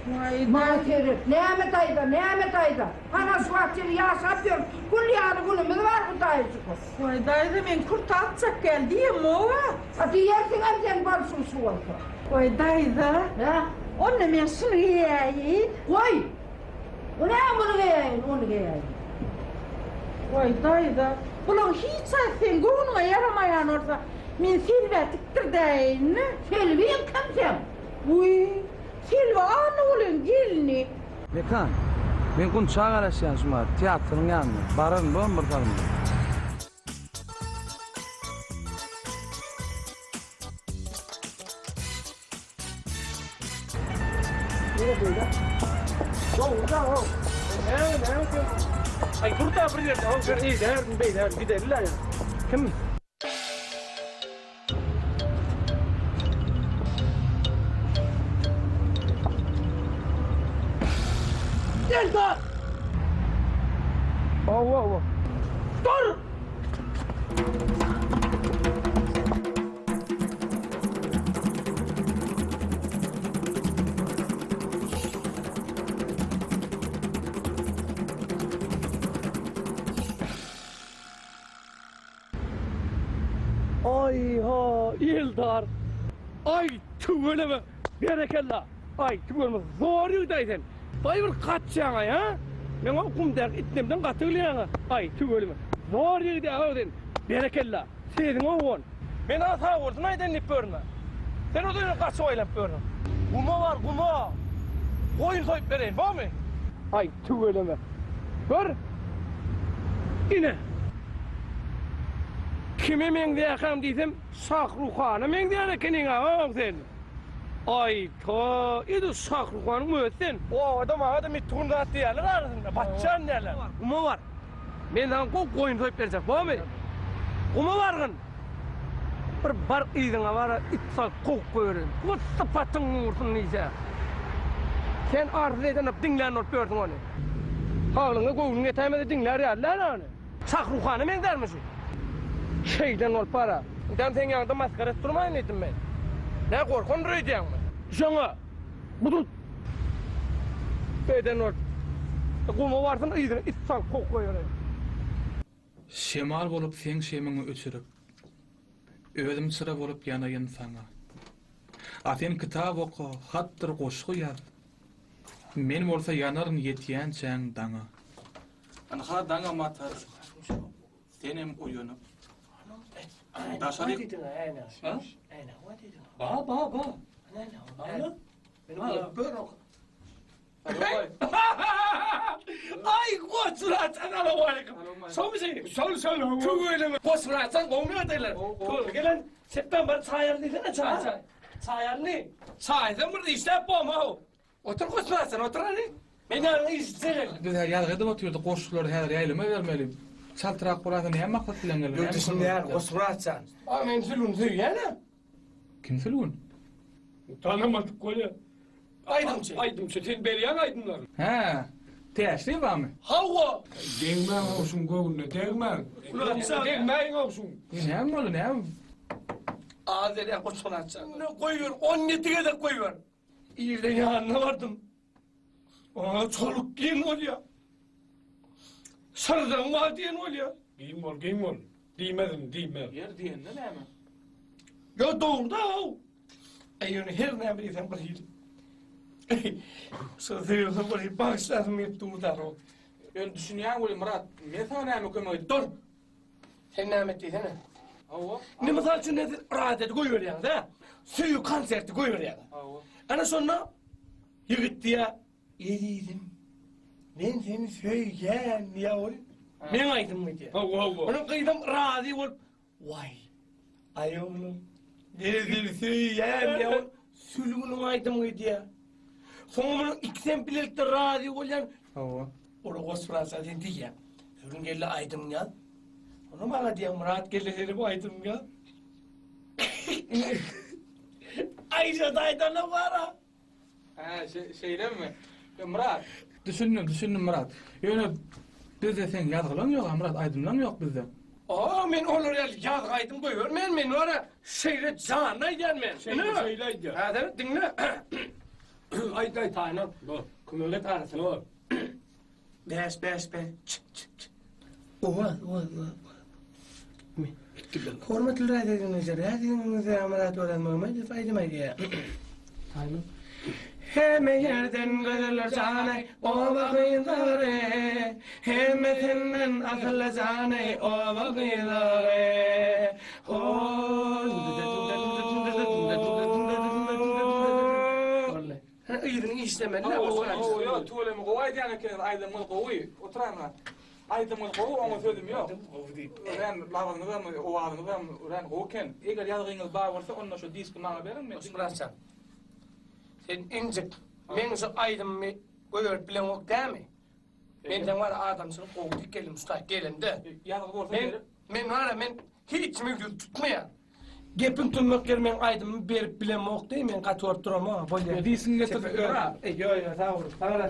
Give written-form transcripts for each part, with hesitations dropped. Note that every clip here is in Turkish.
Makerik, Nimet ayda. Ana suatçını yasap diyorum. Kulyarı günümüz var bu dayıcık. Vay dayı men kurt atacak geldi ya mova. Hadi yersin amcan balsın su olsa. Vay dayı da. Ha? Onu men şunu yiyeyim. Koy. O ne bunu giyeyim, onu giyeyim. Vay dayı da. Bunun hiç aysen gönlüne yaramayan olsa. Men silvetiktir deyin. Selviyin kimsem. Uy. Silva anı olun gelini. Mekan, men kun çağa garaşyan şuma teatrın yanına. Barın bon bir kalın. Ay kurta bir yerde, o bir iyi der, bir de illa ya. Kim? Gel dur! Allah! Dur! Ay ha, Yıldar! Ay tüveleme, berekella! Ay tüveleme, zor yıktaydın! Bay bir kaçacağına ya! Ben okum der, itnemden katılıyana! Ay tüveleme, zor yıktaydın! Berekella! Seydin oğun! Ben ata vurdun aydan nip börme! Sen o da kaçı oylap börme! Kuma var, kuma! Koyun soyup vereyim, var mı? Ay tüveleme! Gör! Yine! Kime men diyekam diysem, Şahruhan'a men diyekenin ağam sen. Ay ta, idi Şahruhan'ın müessen. O adam mittuğunda diyeler arasında, batçan diyeler. Kuma var. Men lan koyun soyup verecek, var mı? Kuma vargın. Bir bar idina var, itsa kok koyurun. Kutsa patın vursun neyse. Sen arzu edenip dinleyen olup gördün onu. Ağlını koyun yetemedi dinler yerler onu. Şahruhan'a men dermişsin. Şeyden ol para. Ben senin yanında maskara durmayın ettim ben. Ne korkun rüyeceğim mi? Şuna. Budut. Şeyden ol. Kuma varsın iyiden itsal kok koyuyor. Şemal bolup sen şemini öçürüp. Özüm sıra bolup yanayın sana. Aten kitap oku, hattır koşku yaz. Men bolsa yanarın yetiyen çen dana. Anha dana matar. Senem uyanıp. Daşarik. Ha? Ba. Ay koçlar sana aleyküm. Son bir şey. Sol. Tüyleme. Koçlar sen olmuyor derler. Gelen September çayarlı ne çay? Çayarlı. Çaydan burada işte yapma o. Otur koçlar sen otur hani. Beni izle. Biz her yerde oturuyorduk. Koşular her yaylama vermeli. Çaltırak kurasını hem maksat bilen gelir. Yok dışında ya koçlar sen. Amen sülün tüy yani. Kim sülün? Tanımadık kolye. Aydımçı. Sen beriyan aydınlar. He. Teşri var mı? Hava. Değmen olsun kovunla, değmen. Ulan sen değmen olsun. Ne mi olur ne mi? Ağzına koçlar sen. Ne koyuyor? 17'ye de koyuyor. İyi de yanına vardım. Ona çoluk giyin oluyor. Sarıdan var diyen oluyor. Giyim ol. Değmedim. Yer diyen ne mi? Ya doğru da o. Ayını her ne bileyim bir hil. Sözüyorsun böyle bağışladım hep durdular o. Ben düşünüyorum öyle Murat. Ne sana ne mi koymayı? Dur. Sen ne ettiydin ha? Ava. Ne misal için nedir? Rahat et koyuyor yani da. Suyu konserti koyuyor yani. Ava. Ana sonra yıgıt diye yediydim. Ben seni söyleyen ya ol. Ben aydım mı diye. Hava. Onun kıydım razı ol. Vay. Ay oğlum. Seni söyleyen ya ol. Sülgünün aydım mı diye. Sonra bunun ikisinden birlikte razı olan. Ava. Onu koşturarsa dedi ya. Sülgün geldi aydım ya. Onu bana diye Murat geldi seni bu aydım ya. Ayşe daydan var ha. Ha şeyden mi? Murat. Düşündüm Murat. Yani bizde sen yazgılan yok Murat. Aydınlan yok bizde. Men olur ya yaz aydım koyuyor. Men oraya şehre canına gelmeyen. Şeyleydi. Ha evet dinle. Ay tane. Kumöle tarafın o. Bes. Oha. Hormatly radyocular, radyonuzda amarat öğrenmeye faydamaydı ya. Hem yerden gözler canay, o vakitleri. Hem senden akıllı canay, o vakitleri. İyinin işlemeli ne olsun? Yok, tuğlemi kovaydı yani ki aydımın kovuyu. Oturanlar. Aydımın kovu ama sözüm yok. Öğren lavazınızdan mı, ovağınızdan mı, öğren kovuken. Eğer yazgınız bağ varsa onunla şu diski bana verin mi? Osmancan. Sen incik, men şu aydım görüp bilen ok değil mi? Men de var adamsın kovdu gelin usta gelinde. Yazgı olsa Men var men hiç mümkün tutmayan. Gepin tümökler men aydım berip bilen ok değil men katıp durama. Böyle disin getirip Yo sağ ol. Sağ ol.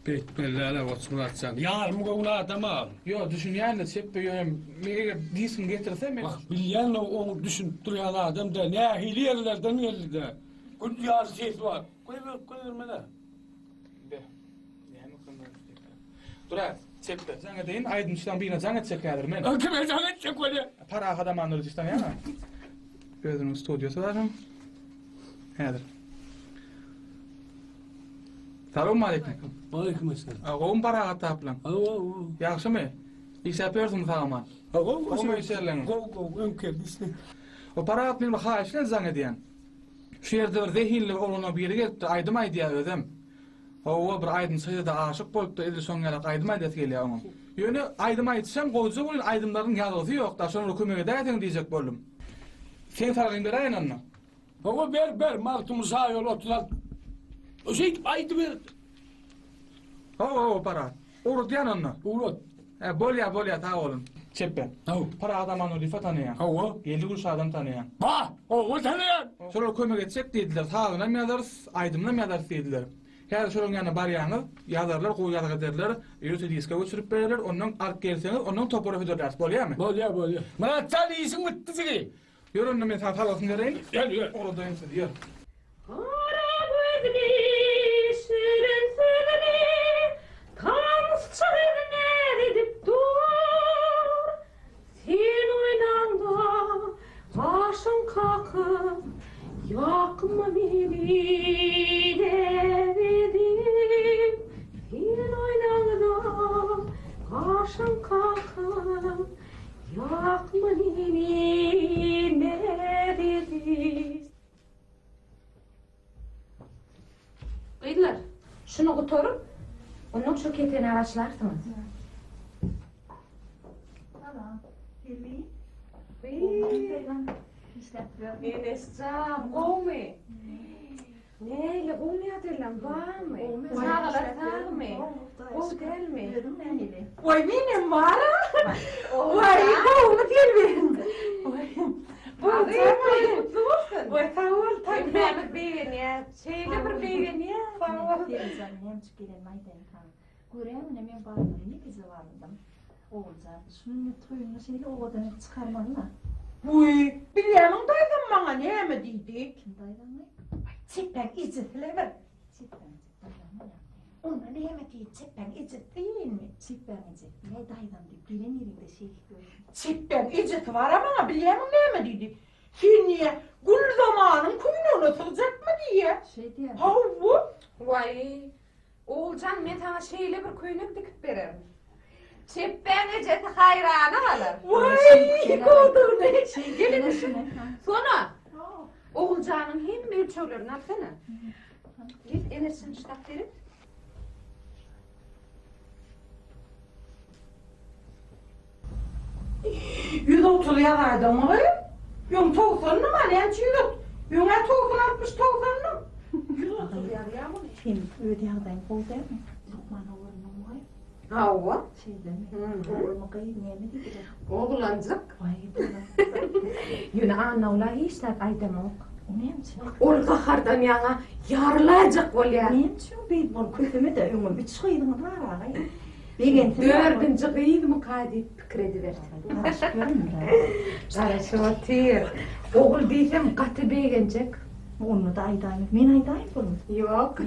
Betbellere Osmancan. Yarım kovuna adama. Yo düşünüyen de hep böyle disin getirse ben. Bak bilyen onu düşünüp duran adam da ne hiliyerlerden geldi de. Kul yar şey var. Koyverme de. Durar, çekti. Sana deyin aydın işten birine zannet çekerler men. Akıme zannet çek öyle. Para adam anlarız işten ya. Gözünün stüdyosu var mı? Hedir. Selamun aleyküm. Aleykümselam. Ağabeyim para ataplan. Alo. Yaxşı mı? İş yapıyorsun sağaman. Ağabeyim işlerlerin. Ömkedisini. O para atmayın bak ha işler zannediyen. Şu yerde bir zehinli olana bir yere geldi. Aydım aydiya ödem. O bir aydın sayıda aşık bolup da edil son yalak aydım aydet geliyor onun. Yönü aydım ayetsem koyacak olun aydımların yazısı yok da sonra kömege dayatın diyecek bolum. Sen farkın bir ayın anna. Baba ver martımı sağ yol oturan. O şey aydı ver. O para. Urut diyan anna. Uğrat. Bolya ta oğlum. Çeppen. Hav. Para adam anı rifa tanıyan. Hava. 50 kuruş adam tanıyan. Ha. O tanıyan. Sonra kömege geçecek dediler. Tağına mı yazarız, aydımla mı yazarız dediler. Her şunun yanına baryanı yazarlar, koyuyarak ederler. Yürütü diske götürüp verirler. Onun ark gelseniz, onun topografi dörler. Bolya mı? Bolya. Bana tal iyisin bitti seni. Yürün ben sana talasını vereyim. Gel. Orada siz yürü. Yakma beni dedim, fin oynağına karşım kalkıp yakma beni dedim. Beyler, şunu kuturup, onun şu keteni araçlarsınız. Tamam, Hilmi. Enes'cağım, kovme. Neyle kovmayatırlan, var mı? Sağlar sağ mı? Kov değil mi? Gördüm ben hele. Vay benim var. Vay kovma gelmeyin. Abi, mutlu olsun. Vay sağ ol. Tabii Mehmet Bey'in ya. Şeyle bir Bey'in ya. Denizden hem çıkıren maydan kan. Göreyim ne men bağırıyor ne bize vardım. Oğulcan, şunun toyunu şeyle o odanı çıkarmalılar. Uy, bileğimin daydım bana ne mi dedik? Kim daydan mı? Çekten izzetiyle ver. Çippen daydan mı? Ona ne mi değil, çekten izzet değil mi? Çippen ne daydan deyip bilen yerinde şey görüyorum. Çekten izzeti var ama bileğimin ne mi dedik? Sen niye gül zamanın kuyunu unutulacak mı diye? Şey diye. Havu? Vay, Oğulcan ben sana şeyle bir kuyunuk dikip veririm. Çippen eceti hayranı alır. Vay, kovduğun ne? Gelin şuna. sonra. Oğulcanın hem ölçülerini atsana. Git enerjini çıkart verip. Yüz oturuya vardı mı? Yung toğsanını mı? Nençi yüz ot. Yung'a toğsan 60 toğsanını mı? Yüz oturuya ya mı? Kim ödeyağdan kovdu mu? Lokman oğlunun var. Hava. Şeyden mi? Oğlumu kayıp neyme dedi. Oğulancık. Vay bana. Yine anna ola hiç de kaydam ok. O neymiş? Ol kahardan yana yarlayacak ol ya. Neymiş o beyt bol kötüme de ömür bir çıkıydın var ağay. Dördüncü kıydı mı kaydı kredi verdi. Karışık görün mü? Karışık otur. Oğul değilsem katı beğenecek. Onu da aydayım. Men aydayım bunu. Yok.